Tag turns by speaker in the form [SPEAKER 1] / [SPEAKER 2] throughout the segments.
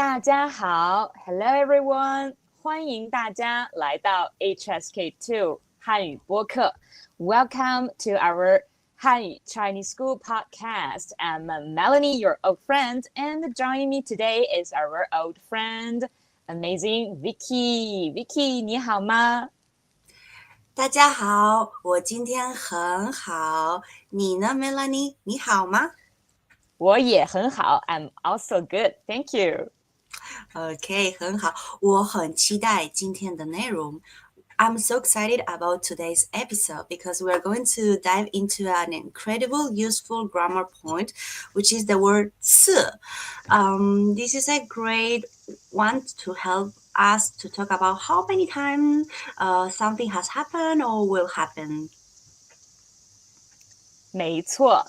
[SPEAKER 1] 大家好 ，Hello everyone，欢迎大家来到 HSK 2汉语播客。Welcome to our 汉语 Chinese School podcast. I'm Melanie, your old friend, and joining me today is our old friend, amazing Vicky. Vicky, 你好吗？
[SPEAKER 2] 大家好，我今天很好，你呢，Melanie？你好吗
[SPEAKER 1] 我也很好 ，I'm also good, thank you.？OK，
[SPEAKER 2] 很好，我很期待今天的内容。I'm so excited about today's episode because we're going to dive into an incredible useful grammar point, which is the word 次. This is a great one to help us to talk about how many times something has happened or will happen.
[SPEAKER 1] 没错。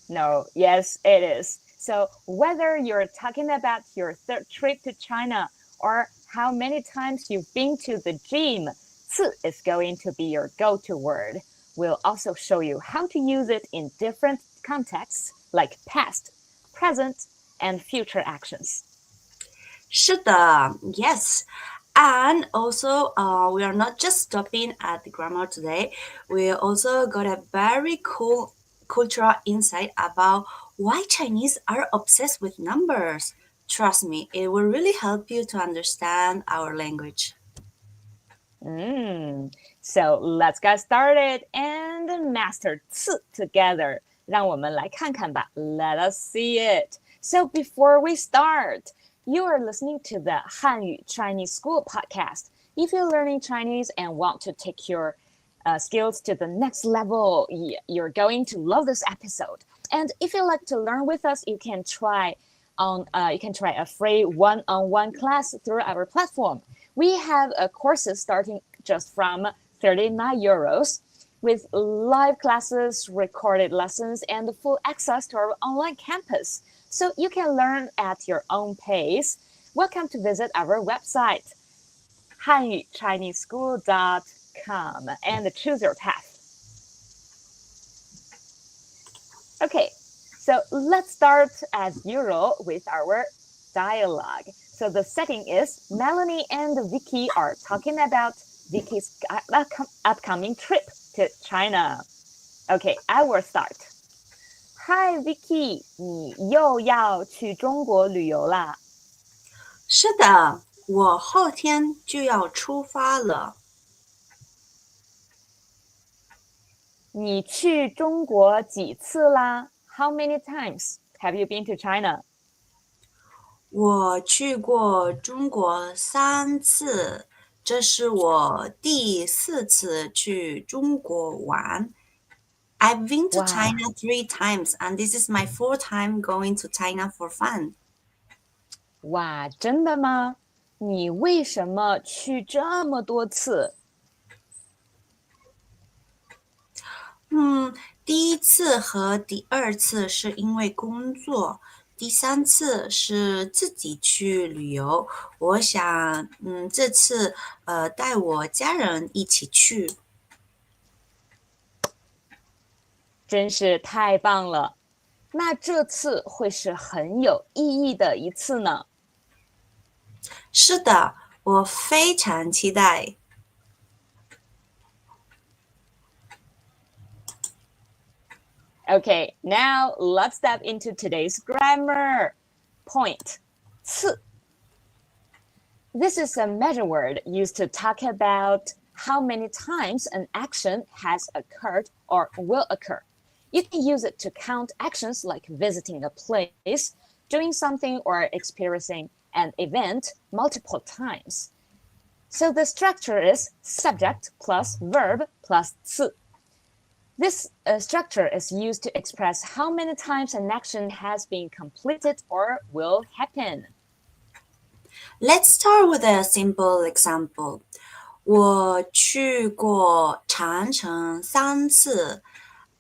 [SPEAKER 1] No, yes, it is. So whether you're talking about your third trip to China or how many times you've been to the gym, 次 is going to be your go-to word. We'll also show you how to use it in different contexts like past, present, and future actions.
[SPEAKER 2] 是的 yes. And also, we are not just stopping at the grammar today. We also got a very cool cultural insight about why Chinese are obsessed with numbers. Trust me, it will really help you to understand our language.
[SPEAKER 1] So let's get started and master 次 together. 让我们来看看吧. Let us see it. So before we start, you are listening to the 汉语 Chinese School podcast. If you're learning Chinese and want to take your skills to the next level, you're going to love this episode. And if you like to learn with us, you can try a free one-on-one class through our platform. We have courses starting just from 39 euros with live classes, recorded lessons, and full access to our online campus. So you can learn at your own pace. Welcome to visit our website, hanyu-chineseschool.com, and choose your path. Okay, so let's start as usual with our dialogue. So the setting is Melanie and Vicky are talking about Vicky's upcoming trip to China. Okay, I will start. Hi Vicky, 你又要去中国旅游啦？
[SPEAKER 2] 是的，我后天就要出发了。
[SPEAKER 1] 你去中国几次啦？ How many times have you been to China?
[SPEAKER 2] 我去过中国3次，这是我第4次去中国玩。I've been to
[SPEAKER 1] 哇
[SPEAKER 2] China 3 times, and this is my 4th time going to China for fun.
[SPEAKER 1] 哇，真的吗？你为什么去这么多次？
[SPEAKER 2] 第1次和第2次是因为工作，第3次是自己去旅游。我想，这次带我家人一起去。
[SPEAKER 1] 真是太棒了！那这次会是很有意义的一次呢。
[SPEAKER 2] 是的，我非常期待。
[SPEAKER 1] Okay, now let's dive into today's grammar. Point, 次. This is a measure word used to talk about how many times an action has occurred or will occur. You can use it to count actions like visiting a place, doing something, or experiencing an event multiple times. So the structure is subject plus verb plus 次. This structure is used to express how many times an action has been completed or will happen.
[SPEAKER 2] Let's start with a simple example. 我去过长城3次。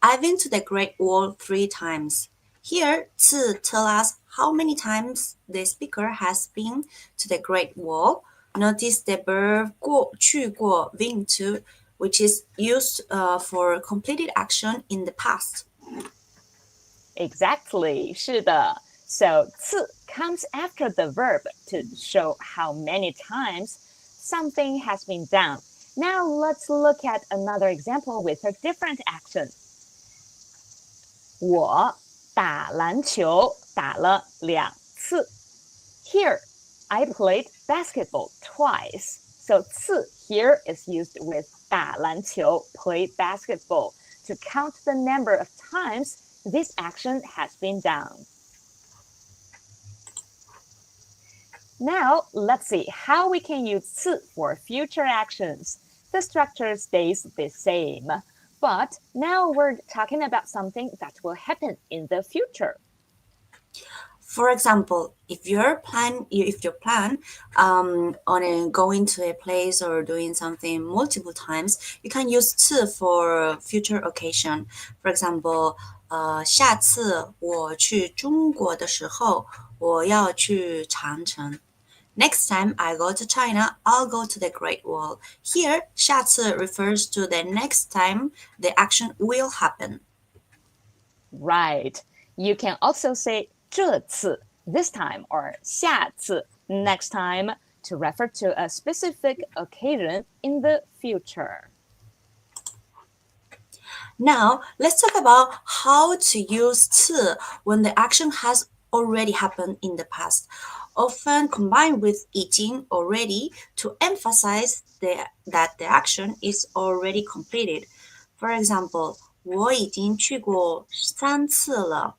[SPEAKER 2] I've been to the Great Wall 3 times. Here, 次 tell us how many times the speaker has been to the Great Wall. Notice the verb 过去过 been to, which is used for completed action in the past.
[SPEAKER 1] Exactly, 是的. So 次 comes after the verb to show how many times something has been done. Now let's look at another example with a different action. 我打篮球打了2次. Here, I played basketball twice. So 次 here is used with 打篮球, play basketball, to count the number of times this action has been done. Now, let's see how we can use 次 for future actions. The structure stays the same, but now we're talking about something that will happen in the future.
[SPEAKER 2] For example, if you plan on going to a place or doing something multiple times, you can use 次 for future occasion. For example, 下次我去中国的时候，我要去长城。Next time I go to China, I'll go to the Great Wall. Here, 下次 refers to the next time the action will happen.
[SPEAKER 1] Right. You can also say 这次 this time or 下次 next time to refer to a specific occasion in the future.
[SPEAKER 2] Now, let's talk about how to use 次 when the action has already happened in the past, often combined with 已经 already to emphasize that the action is already completed. For example, 我已经去过3次了.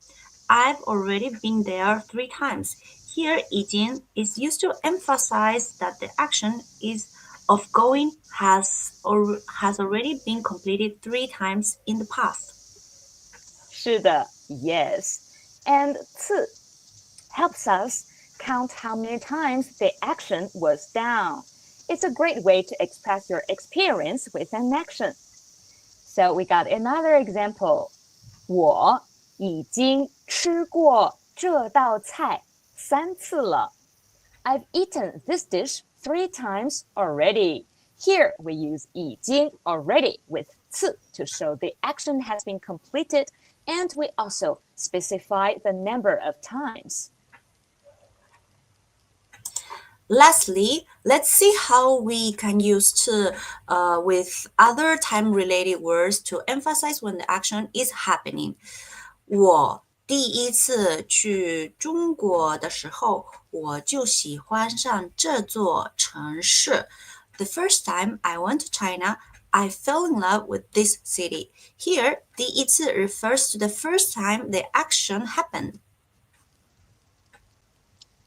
[SPEAKER 2] I've already been there 3 times. Here, 已经 is used to emphasize that the action of going has already been completed 3 times in the past.
[SPEAKER 1] 是的, yes. And 次 helps us count how many times the action was done. It's a great way to express your experience with an action. So we got another example. 我已经吃过这道菜3次了. I've eaten this dish 3 times already. Here we use 已经 already with 次 to show the action has been completed, and we also specify the number of times.
[SPEAKER 2] Lastly, let's see how we can use 次 with other time-related words to emphasize when the action is happening. 我第一次去中国的时候，我就喜欢上这座城市。The first time I went to China, I fell in love with this city. Here, 第一次 refers to the first time the action happened.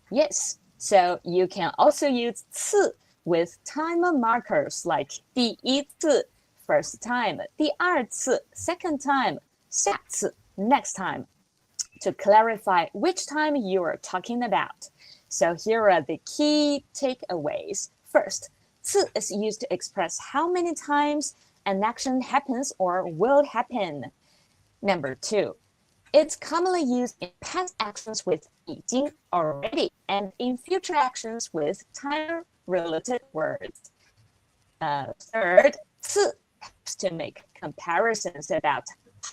[SPEAKER 1] Yes, so you can also use 次 with time markers like 第一次 first time, 第二次 second time, 下次 next time, to clarify which time you are talking about. So here are the key takeaways. First, 次 is used to express how many times an action happens or will happen. Number 2, it's commonly used in past actions with 已经 already and in future actions with time-related words. Third, 次 helps to make comparisons about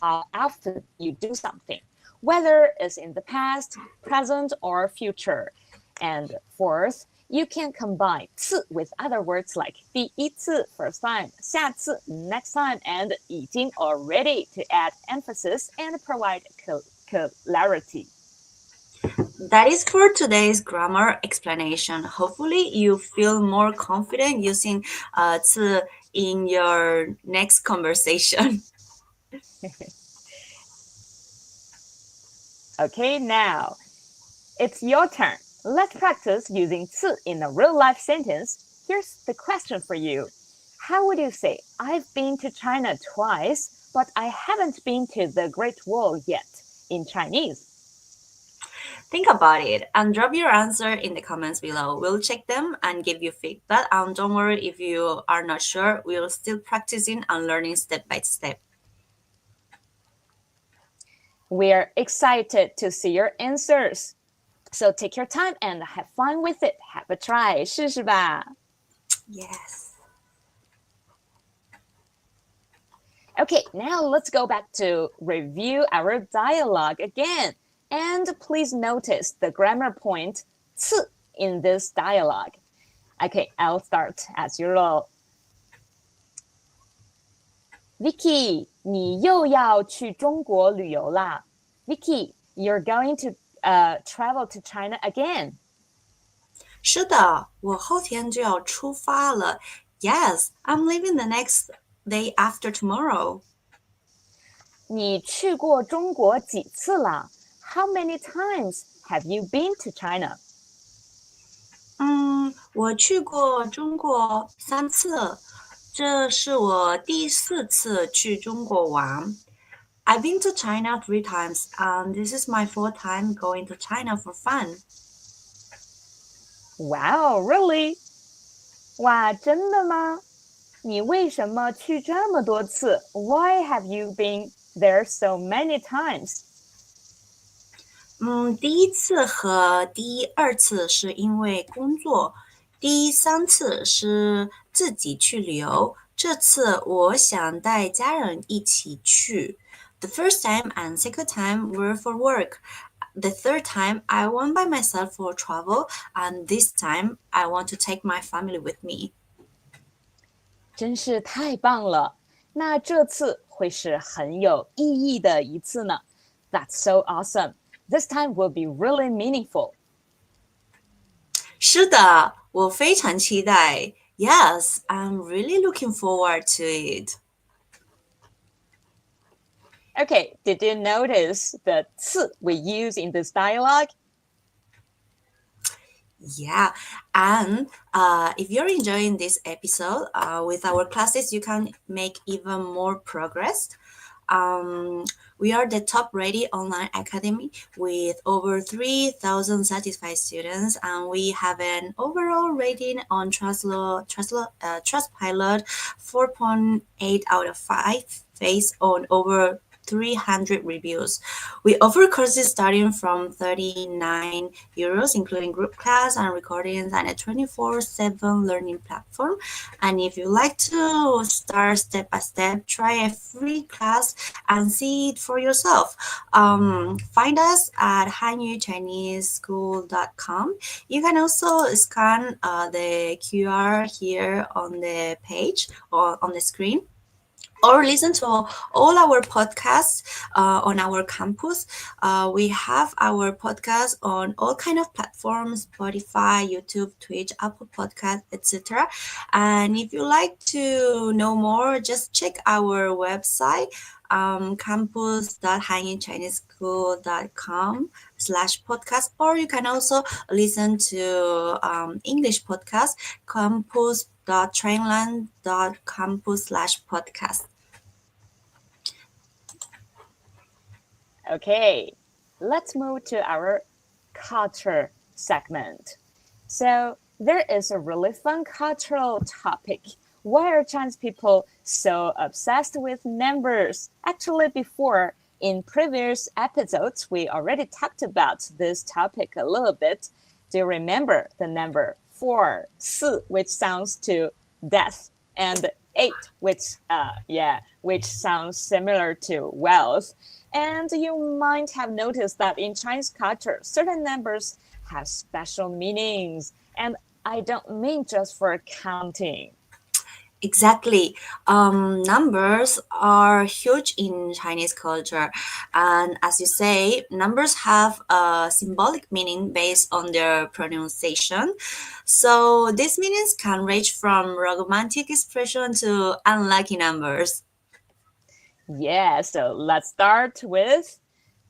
[SPEAKER 1] how often you do something, whether it's in the past, present, or future. And fourth, you can combine 次 with other words like 第一次 first time, 下次 next time, and 已经 already to add emphasis and provide clarity.
[SPEAKER 2] That is for today's grammar explanation. Hopefully, you feel more confident using 次 in your next conversation.
[SPEAKER 1] Okay, now it's your turn. Let's practice using 次 in a real-life sentence. Here's the question for you. How would you say, I've been to China twice, but I haven't been to the Great Wall yet in Chinese?
[SPEAKER 2] Think about it and drop your answer in the comments below. We'll check them and give you feedback. And don't worry if you are not sure, we're still practicing and learning step by step.
[SPEAKER 1] We're excited to see your answers. So take your time and have fun with it. Have a try, 试试吧.
[SPEAKER 2] Yes.
[SPEAKER 1] Okay, now let's go back to review our dialogue again. And please notice the grammar point 次 in this dialogue. Okay, I'll start as usual. Vicky, 你又要去中国旅游啦 Vicky, you're going to travel to China again.
[SPEAKER 2] 是的，我后天就要出发了。Yes, I'm leaving the next day after tomorrow.
[SPEAKER 1] 你去过中国几次了 How many times have you been to China?
[SPEAKER 2] 我去过中国3次，这是我第4次去中国玩。I've been to China 3 times, and this is my 4th time going to China for fun.
[SPEAKER 1] Wow, really? 哇，真的吗？你为什么去这么多次 Why have you been there so many times?
[SPEAKER 2] 第1次和第2次是因为工作，第3次是自己去旅游。这次我想带家人一起去。The first time and second time were for work. The third time I went by myself for travel, and this time I want to take my family with me.
[SPEAKER 1] 真是太棒了！那这次会是很有意义的一次呢。That's so awesome. This time will be really meaningful.
[SPEAKER 2] 是的，我非常期待。Yes, I'm really looking forward to it.
[SPEAKER 1] Okay, did you notice the 次 we use in this dialogue?
[SPEAKER 2] Yeah, and if you're enjoying this episode with our classes, you can make even more progress. We are the top rated online academy with over 3,000 satisfied students, and we have an overall rating on Trustpilot 4.8 out of 5 based on over 300 reviews. We offer courses starting from €39, including group class and recordings, and a 24/7 learning platform. And if you like to start step by step, try a free class and see it for yourself. Find us at hanyuchineseschool.com. You can also scan the QR here on the page or on the screen, or listen to all our podcasts on our campus. We have our podcast on all kind of platforms: Spotify, YouTube, Twitch, Apple Podcast, etc. And if you like to know more, just check our website, campus.hanyuchineseschool.com/podcast, or you can also listen to English podcast, campus.trainland.campus/podcast.
[SPEAKER 1] Okay, let's move to our culture segment. So there is a really fun cultural topic. Why are Chinese people so obsessed with numbers? Actually, before, in previous episodes, we already talked about this topic a little bit. Do you remember the number 4, 4, which sounds to death, and 8, which sounds similar to wealth? And you might have noticed that in Chinese culture, certain numbers have special meanings. And I don't mean just for counting.
[SPEAKER 2] Exactly. Numbers are huge in Chinese culture. And as you say, numbers have a symbolic meaning based on their pronunciation. So these meanings can range from romantic expression to unlucky numbers.
[SPEAKER 1] Yeah, so let's start with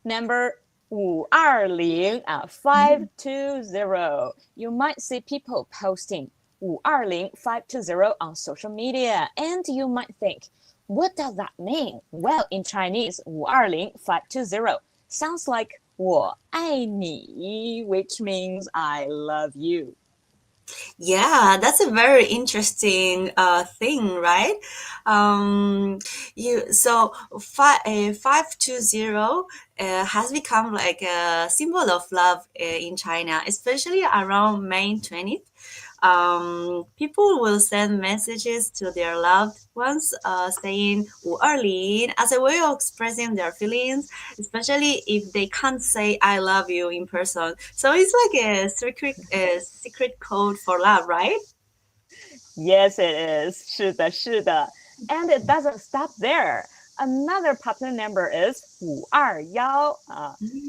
[SPEAKER 1] number 520, 520. You might see people posting 520, 520 on social media, and you might think, what does that mean? Well, in Chinese, 520, 520 sounds like 我爱你, which means I love you.
[SPEAKER 2] Yeah, that's a very interesting thing, right? So 520 has become like a symbol of love in China, especially around May 20th. people will send messages to their loved ones saying 520 as a way of expressing their feelings, especially if they can't say I love you in person. So it's like a secret code for love, right?
[SPEAKER 1] Yes, it is. 是的，是的. And it doesn't stop there. Another popular number is 521,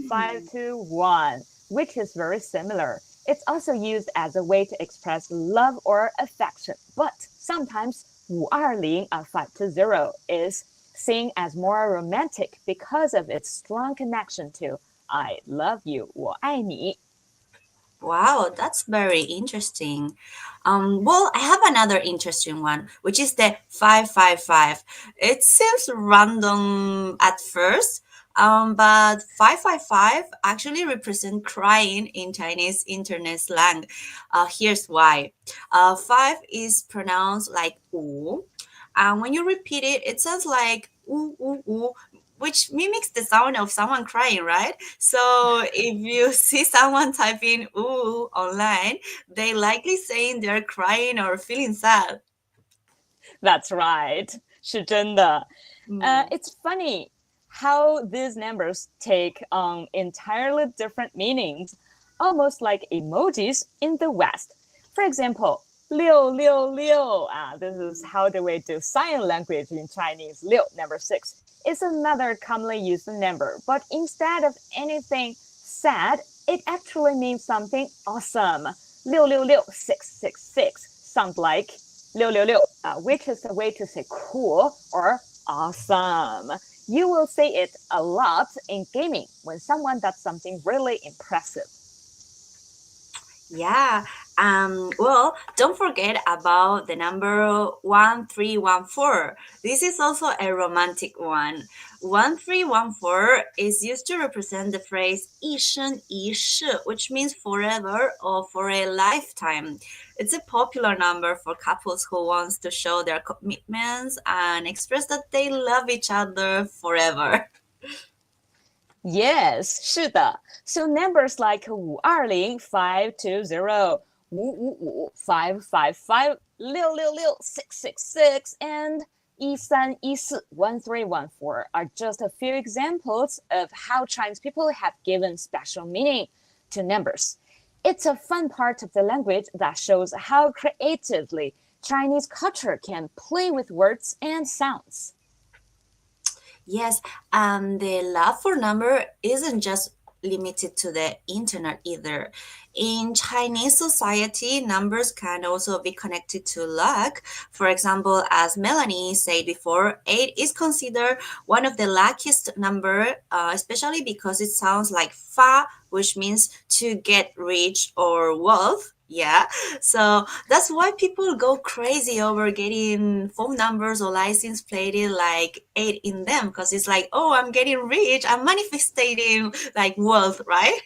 [SPEAKER 1] 521, which is very similar. It's also used as a way to express love or affection, but sometimes 520, 520 is seen as more romantic because of its strong connection to I love you, 我爱你.
[SPEAKER 2] Wow, that's very interesting. Well, I have another interesting one, which is the 555. It seems random at first, but 555 actually represent crying in Chinese internet slang. Here's why. 5 is pronounced like 五, and when you repeat it, it sounds like 呜, which mimics the sound of someone crying, right? So if you see someone typing ooh online, they likely saying they're crying or feeling sad.
[SPEAKER 1] That's right. 是真的.
[SPEAKER 2] Mm.
[SPEAKER 1] It's funny how these numbers take on entirely different meanings, almost like emojis in the West. For example, 666, this is how the way do sign language in Chinese. 6, number 6, is another commonly used number, but instead of anything sad, it actually means something awesome. 666, sounds like 666, which is a way to say cool or awesome. You will say it a lot in gaming when someone does something really impressive.
[SPEAKER 2] Yeah. Well, don't forget about the number 1314. This is also a romantic one. 1314 is used to represent the phrase 一生一世, which means forever or for a lifetime. It's a popular number for couples who wants to show their commitments and express that they love each other forever.
[SPEAKER 1] Yes, 是的. So numbers like 520, 520, 555, 555, 666, 666, and 1314, 1314 are just a few examples of how Chinese people have given special meaning to numbers. It's a fun part of the language that shows how creatively Chinese culture can play with words and sounds.
[SPEAKER 2] Yes, and the love for number isn't just limited to the internet either. In Chinese society, numbers can also be connected to luck. For example, as Melanie said before, 8 is considered one of the luckiest number, especially because it sounds like fa, which means to get rich or wealth. Yeah, so that's why people go crazy over getting phone numbers or license plated like 8 in them because it's like, oh, I'm getting rich, I'm manifesting like wealth, right?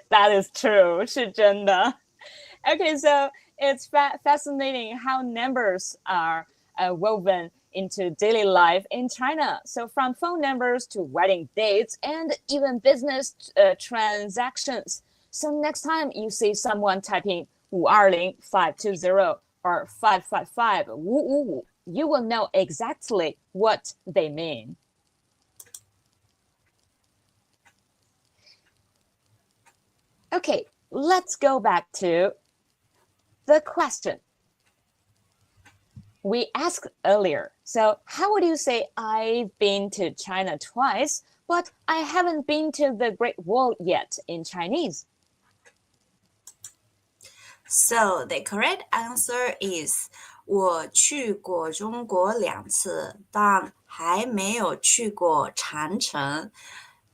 [SPEAKER 1] That is true, 是真的. Okay, so it's fascinating how numbers are woven into daily life in China. So from phone numbers to wedding dates and even business transactions. So next time you see someone typing 520, 520 or 555, 555, you will know exactly what they mean. Okay, let's go back to the question we asked earlier. So how would you say I've been to China twice, but I haven't been to the Great Wall yet in Chinese?
[SPEAKER 2] So the correct answer is 我去过中国2次，但还没有去过长城。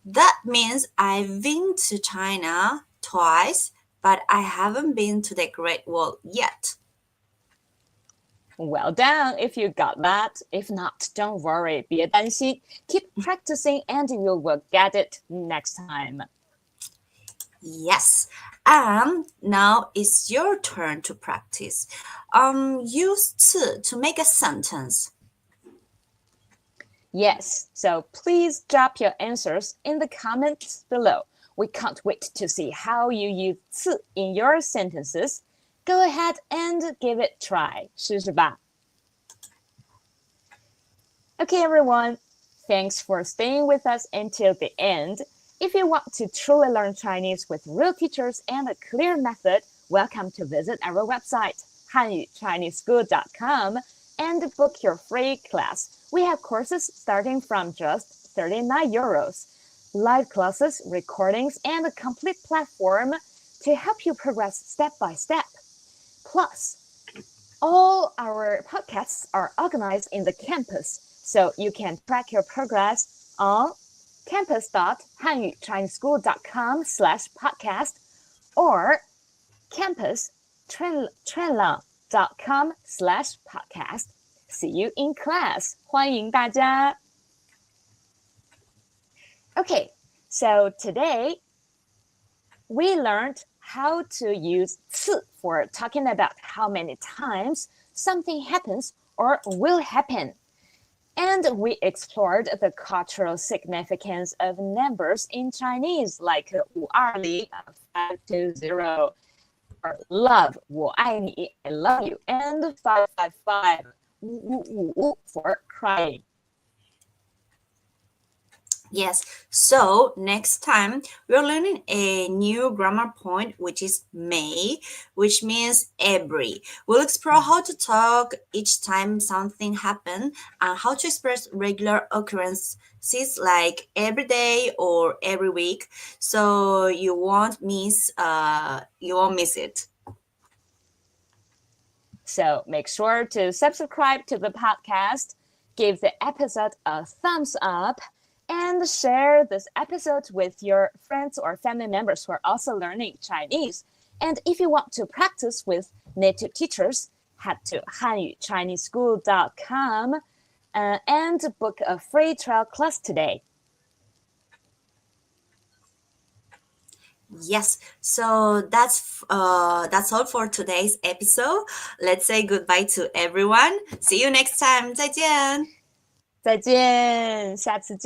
[SPEAKER 2] That means I've been to China twice, but I haven't been to the Great Wall yet.
[SPEAKER 1] Well done if you got that. If not, don't worry, 别担心. Keep practicing and you will get it next time.
[SPEAKER 2] Yes. And now it's your turn to practice. Use 次 to make a sentence.
[SPEAKER 1] Yes, so please drop your answers in the comments below. We can't wait to see how you use 次 in your sentences. Go ahead and give it try. 试试吧。Okay, everyone. Thanks for staying with us until the end. If you want to truly learn Chinese with real teachers and a clear method, welcome to visit our website, hanyuchineseschool.com, and book your free class. We have courses starting from just 39 euros. Live classes, recordings, and a complete platform to help you progress step by step. Plus, all our podcasts are organized in the campus, so you can track your progress on campus.hanyuchineseschool.com/podcast or campus.trenlang.com/podcast. See you in class. 欢迎大家。Okay, so today we learned how to use 次 for talking about how many times something happens or will happen. And we explored the cultural significance of numbers in Chinese, like 520, 520, or love, 我爱你, I love you, and 555, 555 for crying.
[SPEAKER 2] Yes, so next time we're learning a new grammar point, which is may, which means every. We'll explore how to talk each time something happens and how to express regular occurrences like every day or every week, so you won't miss it.
[SPEAKER 1] So make sure to subscribe to the podcast, give the episode a thumbs up, and share this episode with your friends or family members who are also learning Chinese. And if you want to practice with native teachers, head to hanyuchineseschool.com and book a free trial class today.
[SPEAKER 2] Yes, so that's all for today's episode. Let's say goodbye to everyone. See you next time. 再见。
[SPEAKER 1] 再见，下次见。